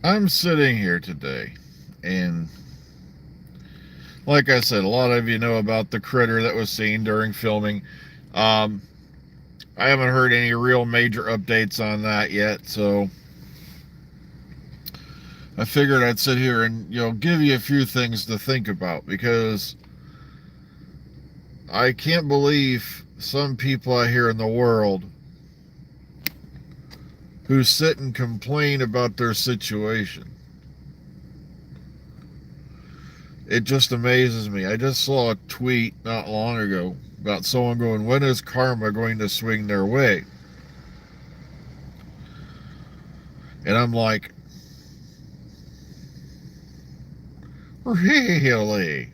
I'm sitting here today, and like I said, a lot of you know about the critter that was seen during filming. Um, I haven't heard any real major updates on that yet, so I figured I'd sit here and give you a few things to think about because I can't believe some people out here in the world who sit and complain about their situation. It just amazes me. I just saw a tweet not long ago about someone going, "When is karma going to swing their way?" And I'm like, really?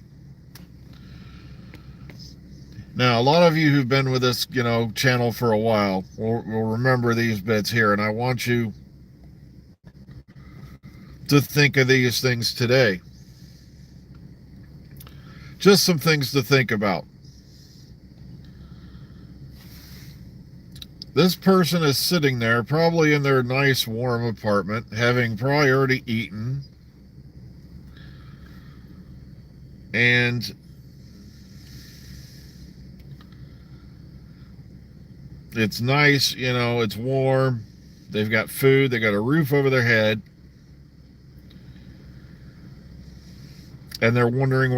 Now, a lot of you who've been with this, channel for a while will remember these bits here, and I want you to think of these things today. Just some things to think about. This person is sitting there, probably in their nice, warm apartment, having probably already eaten, and it's nice, it's warm. They've got food, they got a roof over their head, and they're wondering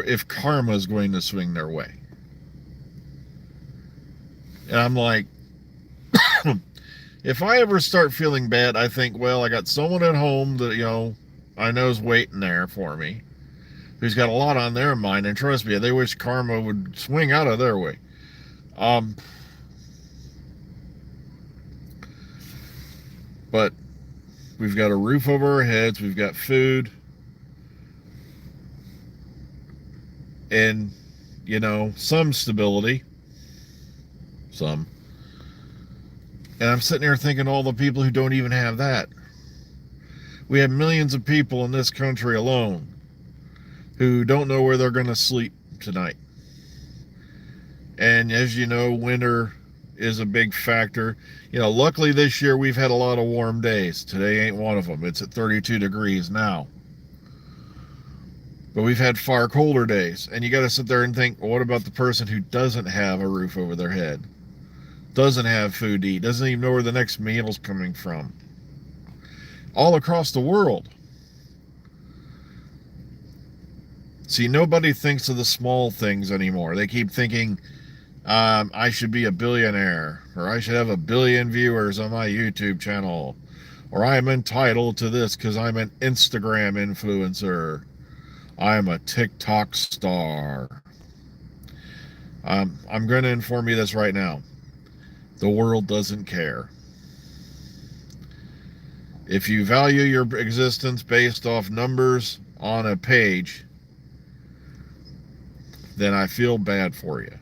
if karma is going to swing their way. And I'm like, if I ever start feeling bad, I think, well, I got someone at home that, I know is waiting there for me, who's got a lot on their mind, and trust me, they wish karma would swing out of their way. But we've got a roof over our heads, we've got food, and, some stability. Some. And I'm sitting there thinking all the people who don't even have that. We have millions of people in this country alone who don't know where they're going to sleep tonight. And as you know, winter is a big factor. Luckily this year we've had a lot of warm days. Today ain't one of them. It's at 32 degrees now. But we've had far colder days. And you got to sit there and think, well, what about the person who doesn't have a roof over their head? Doesn't have food to eat, doesn't even know where the next meal's coming from. All across the world. See, nobody thinks of the small things anymore. They keep thinking, I should be a billionaire, or I should have 1 billion viewers on my YouTube channel, or I'm entitled to this because I'm an Instagram influencer. I'm a TikTok star. I'm going to inform you this right now. The world doesn't care. If you value your existence based off numbers on a page, then I feel bad for you.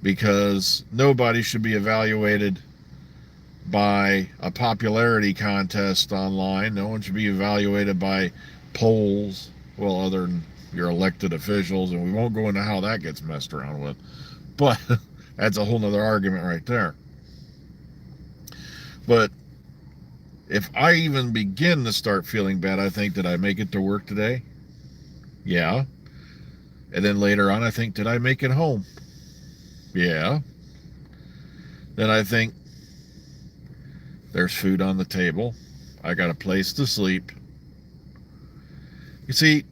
Because nobody should be evaluated by a popularity contest online. No one should be evaluated by polls, well, other than your elected officials, and we won't go into how that gets messed around with. But that's a whole nother argument right there. But if I even begin to start feeling bad, I think, did I make it to work today? Yeah. And then later on, I think, did I make it home? Yeah. Then I think, there's food on the table. I got a place to sleep. You see,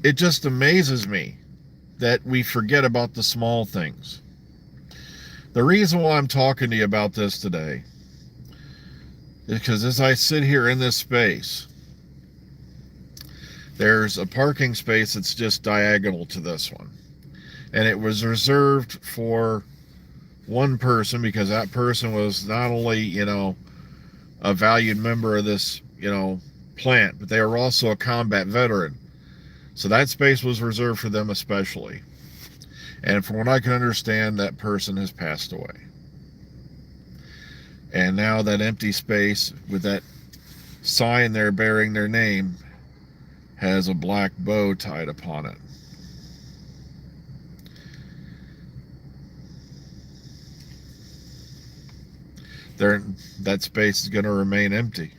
it just amazes me that we forget about the small things. The reason why I'm talking to you about this today is because as I sit here in this space, there's a parking space that's just diagonal to this one. And it was reserved for one person because that person was not only, a valued member of this, plant, but they were also a combat veteran. So that space was reserved for them especially. And from what I can understand, that person has passed away. And now that empty space with that sign there bearing their name has a black bow tied upon it. There, that space is going to remain empty.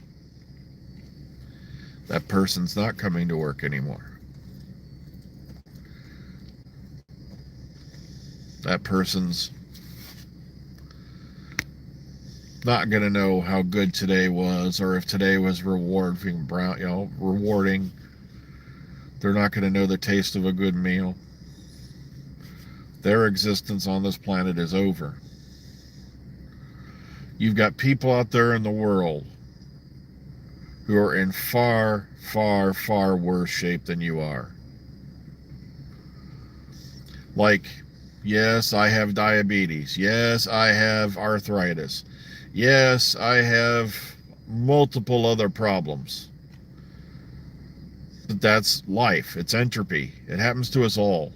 That person's not coming to work anymore. That person's not going to know how good today was, or if today was rewarding. They're not going to know the taste of a good meal. Their existence on this planet is over. You've got people out there in the world who are in far, far, far worse shape than you are. Like, yes, I have diabetes. Yes, I have arthritis. Yes, I have multiple other problems. But that's life. It's entropy. It happens to us all.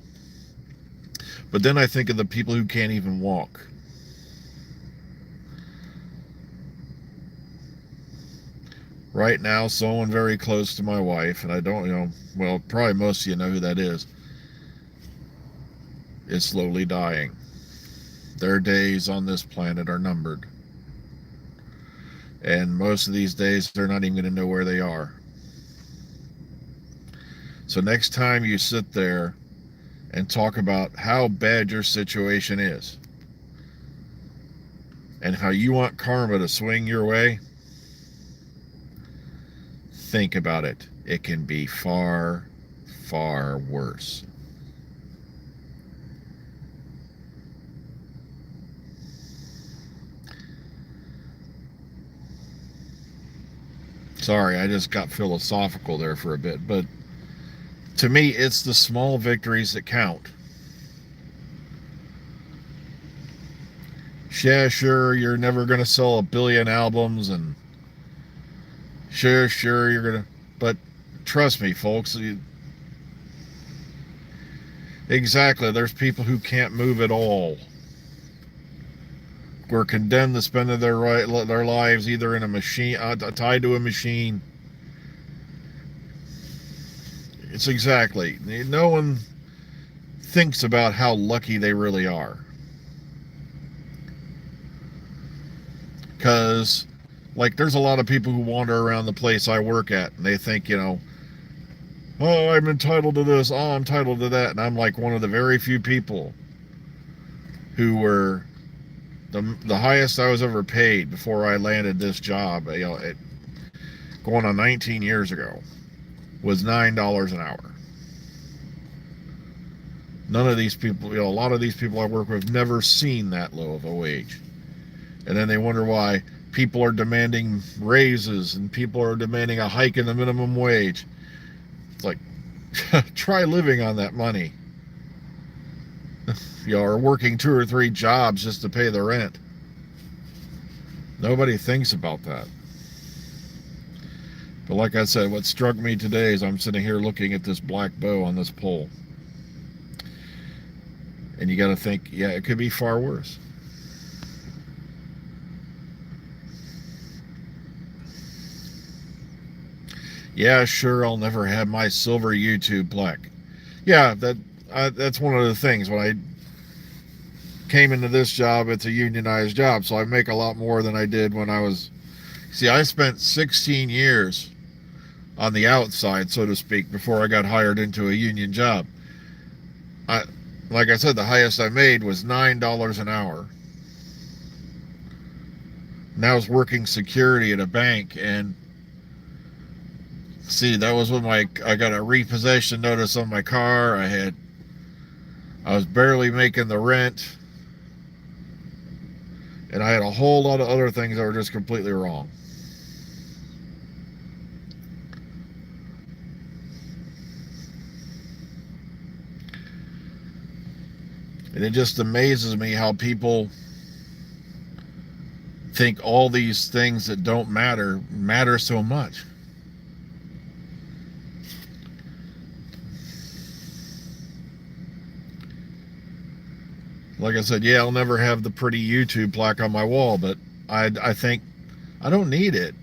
But then I think of the people who can't even walk. Right now, someone very close to my wife, and I don't, well, probably most of you know who that is slowly dying. Their days on this planet are numbered. And most of these days, they're not even going to know where they are. So next time you sit there and talk about how bad your situation is and how you want karma to swing your way, think about it. It can be far, far worse. Sorry, I just got philosophical there for a bit, but to me, it's the small victories that count. Yeah, sure, you're never going to sell 1 billion albums, and sure, you're going to, but trust me, folks, exactly, there's people who can't move at all. We're condemned to spend their lives either in a machine, tied to a machine. It's exactly, no one thinks about how lucky they really are. Because, like, there's a lot of people who wander around the place I work at, and they think, oh, I'm entitled to this, oh, I'm entitled to that, and I'm like one of the very few people who were the highest I was ever paid before I landed this job, going on 19 years ago, was $9 an hour. None of these people, a lot of these people I work with never seen that low of a wage. And then they wonder why people are demanding raises and people are demanding a hike in the minimum wage. It's like, try living on that money. Or working 2 or 3 jobs just to pay the rent. Nobody thinks about that. But like I said, what struck me today is I'm sitting here looking at this black bow on this pole. And you got to think, yeah, it could be far worse. Yeah, sure, I'll never have my silver YouTube plaque. Yeah, that's one of the things. When I came into this job, it's a unionized job, so I make a lot more than I did when I was... See, I spent 16 years on the outside, so to speak, before I got hired into a union job. Like I said, the highest I made was $9 an hour. And I was working security at a bank, and see, that was when I got a repossession notice on my car. I was barely making the rent, and I had a whole lot of other things that were just completely wrong. And it just amazes me how people think all these things that don't matter so much. Like I said, yeah, I'll never have the pretty YouTube plaque on my wall, but I think I don't need it.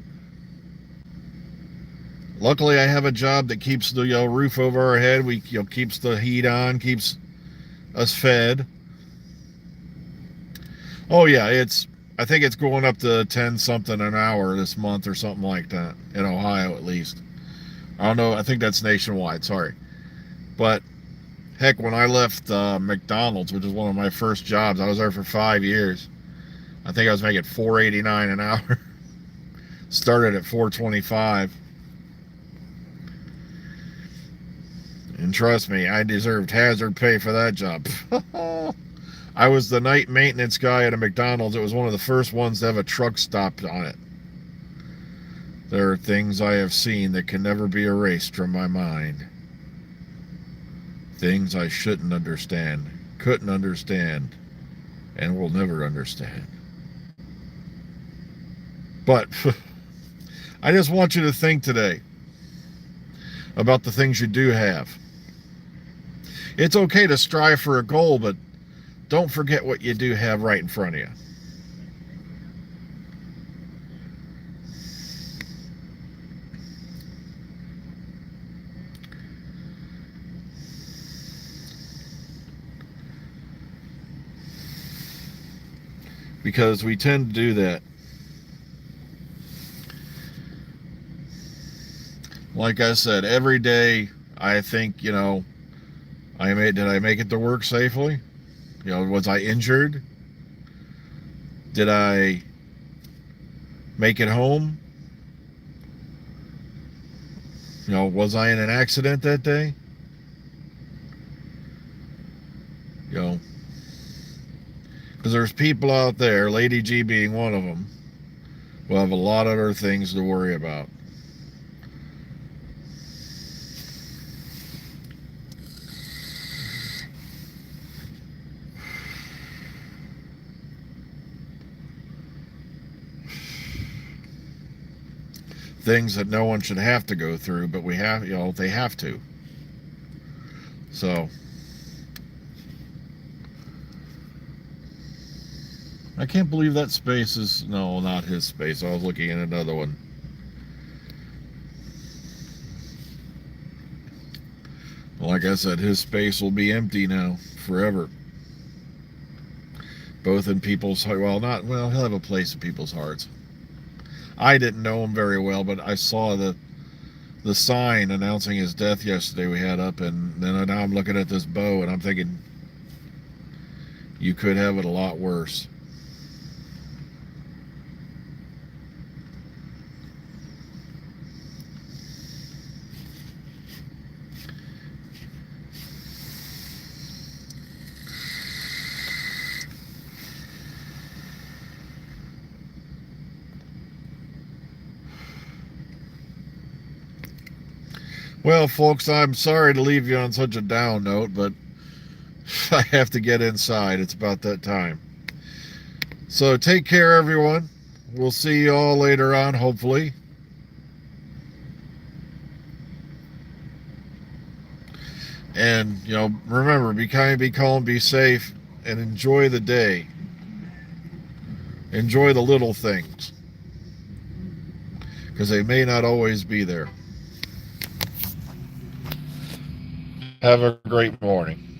Luckily, I have a job that keeps the roof over our head. Keeps the heat on, keeps us fed. Oh yeah, I think it's going up to 10 something an hour this month or something like that, in Ohio at least. I don't know, I think that's nationwide, sorry. But heck, when I left McDonald's, which was one of my first jobs, I was there for 5 years. I think I was making $4.89 an hour. Started at $4.25. And trust me, I deserved hazard pay for that job. I was the night maintenance guy at a McDonald's. It was one of the first ones to have a truck stop on it. There are things I have seen that can never be erased from my mind. Things I shouldn't understand, couldn't understand, and will never understand. But I just want you to think today about the things you do have. It's okay to strive for a goal, but don't forget what you do have right in front of you. Because we tend to do that. Like I said, every day I think, did I make it to work safely? Was I injured? Did I make it home? Was I in an accident that day? Because there's people out there, Lady G being one of them, who have a lot of other things to worry about. Things that no one should have to go through, but they have to. So I can't believe that space is, no, not his space. I was looking at another one. Like I said, his space will be empty now forever. Both in people's, he'll have a place in people's hearts. I didn't know him very well, but I saw the sign announcing his death yesterday we had up, and then now I'm looking at this bow and I'm thinking, you could have it a lot worse. Well, folks, I'm sorry to leave you on such a down note, but I have to get inside. It's about that time. So take care, everyone. We'll see you all later on, hopefully. And, remember, be kind, be calm, be safe, and enjoy the day. Enjoy the little things, because they may not always be there. Have a great morning.